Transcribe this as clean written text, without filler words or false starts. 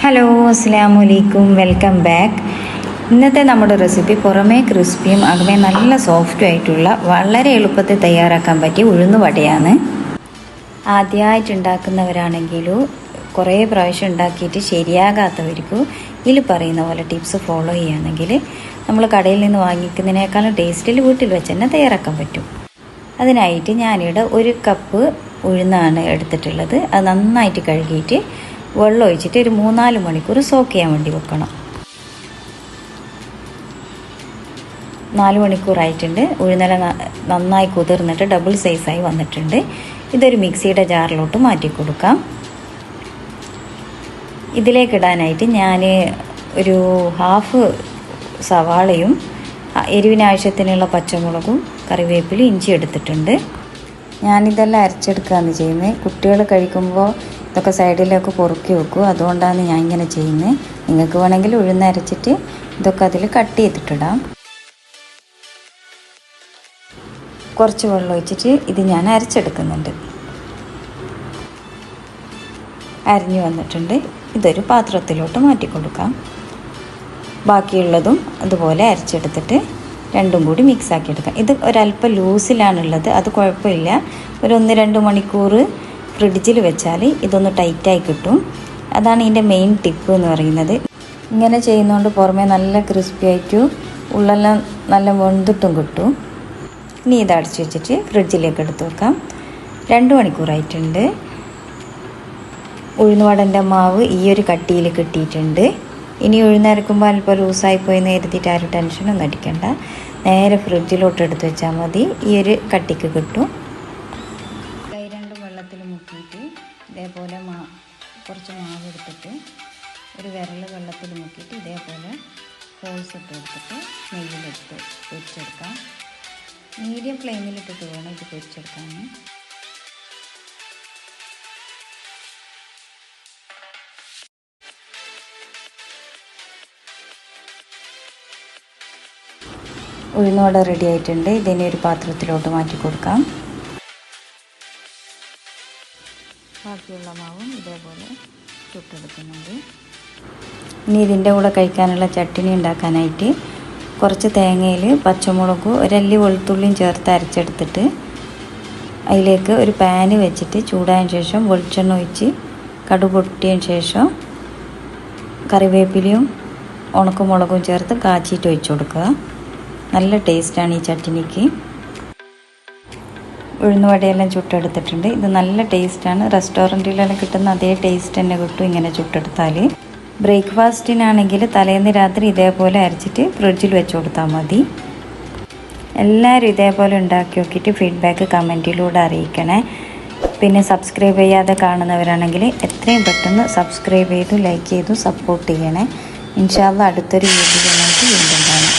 Hello അസ്സലാമു അലൈക്കും, welcome back. ഇന്നത്തെ നമ്മുടെ റെസിപ്പി പുറമേ ക്രിസ്പിയും അകമേ നല്ല സോഫ്റ്റും ആയിട്ടുള്ള വളരെ എളുപ്പത്തിൽ തയ്യാറാക്കാൻ പറ്റിയ ഉഴുന്നുവടയാണ്. ആദ്യമായിട്ട് ഉണ്ടാക്കുന്നവരാണെങ്കിലും കുറേ പ്രാവശ്യം ഉണ്ടാക്കിയിട്ട് ശരിയാകാത്തവർക്കും ഇതിൽ പറയുന്ന പോലെ ടിപ്സ് ഫോളോ ചെയ്യുകയാണെങ്കിൽ നമ്മൾ കടയിൽ നിന്ന് വാങ്ങിക്കുന്നതിനേക്കാളും ടേസ്റ്റിൽ വീട്ടിൽ വെച്ച് തന്നെ തയ്യാറാക്കാൻ പറ്റും. അതിനായിട്ട് ഞാനിവിടെ 1 കപ്പ് ഉഴുന്നാണ് എടുത്തിട്ടുള്ളത്. അത് നന്നായിട്ട് കഴുകിയിട്ട് വെള്ളം ഒഴിച്ചിട്ട് ഒരു 3-4 മണിക്കൂർ സോക്ക് ചെയ്യാൻ വേണ്ടി വെക്കണം. 4 മണിക്കൂറായിട്ടുണ്ട്. ഉഴുന്നല നന്നായി കുതിർന്നിട്ട് ഡബിൾ സൈസായി വന്നിട്ടുണ്ട്. ഇതൊരു മിക്സിയുടെ ജാറിലോട്ട് മാറ്റി കൊടുക്കാം. ഇതിലേക്കിടാനായിട്ട് ഞാൻ ഒരു ഹാഫ് സവാളയും എരിവിനാവശ്യത്തിനുള്ള പച്ചമുളകും കറിവേപ്പിലും ഇഞ്ചി എടുത്തിട്ടുണ്ട്. ഞാനിതെല്ലാം അരച്ചെടുക്കുകയാണ് ചെയ്യുന്നത്. കുട്ടികൾ കഴിക്കുമ്പോൾ ഇതൊക്കെ സൈഡിലൊക്കെ പൊറുക്കി വെക്കും, അതുകൊണ്ടാണ് ഞാൻ ഇങ്ങനെ ചെയ്യുന്നത്. നിങ്ങൾക്ക് വേണമെങ്കിൽ ഉഴുന്നരച്ചിട്ട് ഇതൊക്കെ അതിൽ കട്ട് ചെയ്തിട്ടിടാം. കുറച്ച് വെള്ളം ഒഴിച്ചിട്ട് ഇത് ഞാൻ അരച്ചെടുക്കുന്നുണ്ട്. അരിഞ്ഞു വന്നിട്ടുണ്ട്. ഇതൊരു പാത്രത്തിലോട്ട് മാറ്റി കൊടുക്കാം. ബാക്കിയുള്ളതും അതുപോലെ അരച്ചെടുത്തിട്ട് രണ്ടും കൂടി മിക്സാക്കി എടുക്കാം. ഇത് ഒരല്പം ലൂസിലാണുള്ളത്, അത് കുഴപ്പമില്ല. ഒരു 1-2 മണിക്കൂർ ഫ്രിഡ്ജിൽ വെച്ചാൽ ഇതൊന്ന് ടൈറ്റായി കിട്ടും. അതാണ് ഇതിൻ്റെ മെയിൻ ടിപ്പ് എന്ന് പറയുന്നത്. ഇങ്ങനെ ചെയ്യുന്നതുകൊണ്ട് പുറമേ നല്ല ക്രിസ്പി ആയിട്ടും ഉള്ളെല്ലാം നല്ല വെന്തിട്ടും കിട്ടും. ഇനി ഇത് അടച്ചു വെച്ചിട്ട് ഫ്രിഡ്ജിലേക്ക് എടുത്ത് വെക്കാം. 2 മണിക്കൂറായിട്ടുണ്ട്. ഉഴുന്നുവടൻ്റെ മാവ് ഈ ഒരു കട്ടിയിൽ കിട്ടിയിട്ടുണ്ട്. ഇനി ഉഴുന്നരക്കുമ്പോൾ അല്പം ലൂസായിപ്പോയെന്ന് കരുതിയിട്ട് ആരും ടെൻഷനൊന്നും അടിക്കണ്ട. നേരെ ഫ്രിഡ്ജിലോട്ട് എടുത്ത് വെച്ചാൽ മതി. ഈ ഒരു കട്ടിക്ക് കിട്ടും. കൈ രണ്ടും വെള്ളത്തിൽ മുക്കിയിട്ട് ഇതേപോലെ കുറച്ച് മാവ് എടുത്തിട്ട് ഒരു വിരൽ വെള്ളത്തിൽ മുക്കിയിട്ട് ഇതേപോലെ ഹോൾസ് ഇട്ട് കൊടുത്തിട്ട് നെയ്യിലിട്ട് പൊരിച്ചെടുക്കാം. മീഡിയം ഫ്ലെയിമിലിട്ടിട്ട് വേണം ഇത് പൊരിച്ചെടുക്കാൻ. ഉഴുന്നുവട റെഡി ആയിട്ടുണ്ട്. ഇതിനെ ഒരു പാത്രത്തിലോട്ട് മാറ്റി കൊടുക്കാം. ബാക്കിയുള്ള മാവും ഇതേപോലെ ചുട്ടെടുക്കുന്നുണ്ട്. ഇനി ഇതിൻ്റെ കൂടെ കഴിക്കാനുള്ള ചട്നി ഉണ്ടാക്കാനായിട്ട് കുറച്ച് തേങ്ങയിൽ പച്ചമുളകും ഒരല്ലി വെളുത്തുള്ളിയും ചേർത്ത് അരച്ചെടുത്തിട്ട് അതിലേക്ക് ഒരു പാന് വെച്ചിട്ട് ചൂടായതിന് ശേഷം വെളിച്ചെണ്ണ ഒഴിച്ച് കടുക് പൊട്ടിയതിന് ശേഷം കറിവേപ്പിലയും ഉണക്കമുളകും ചേർത്ത് കാച്ചിയിട്ട് ഒഴിച്ചു കൊടുക്കുക. നല്ല ടേസ്റ്റാണ് ഈ ചട്നിക്ക്. ഉഴുന്നുവടയെല്ലാം ചുട്ടെടുത്തിട്ടുണ്ട്. ഇത് നല്ല ടേസ്റ്റാണ്. റെസ്റ്റോറൻറ്റിലെല്ലാം കിട്ടുന്ന അതേ ടേസ്റ്റ് തന്നെ കിട്ടും ഇങ്ങനെ ചുട്ടെടുത്താൽ. ബ്രേക്ക്ഫാസ്റ്റിനാണെങ്കിൽ തലേന്ന് രാത്രി ഇതേപോലെ അരച്ചിട്ട് ഫ്രിഡ്ജിൽ വെച്ച് കൊടുത്താൽ മതി. എല്ലാവരും ഇതേപോലെ ഉണ്ടാക്കി നോക്കിയിട്ട് ഫീഡ്ബാക്ക് കമൻറ്റിലൂടെ അറിയിക്കണേ. പിന്നെ സബ്സ്ക്രൈബ് ചെയ്യാതെ കാണുന്നവരാണെങ്കിൽ എത്രയും പെട്ടെന്ന് സബ്സ്ക്രൈബ് ചെയ്തു ലൈക്ക് ചെയ്തു സപ്പോർട്ട് ചെയ്യണേ. ഇൻഷാ അല്ലാഹ് അടുത്തൊരു വീഡിയോ നമുക്ക് വീണ്ടും കാണാം.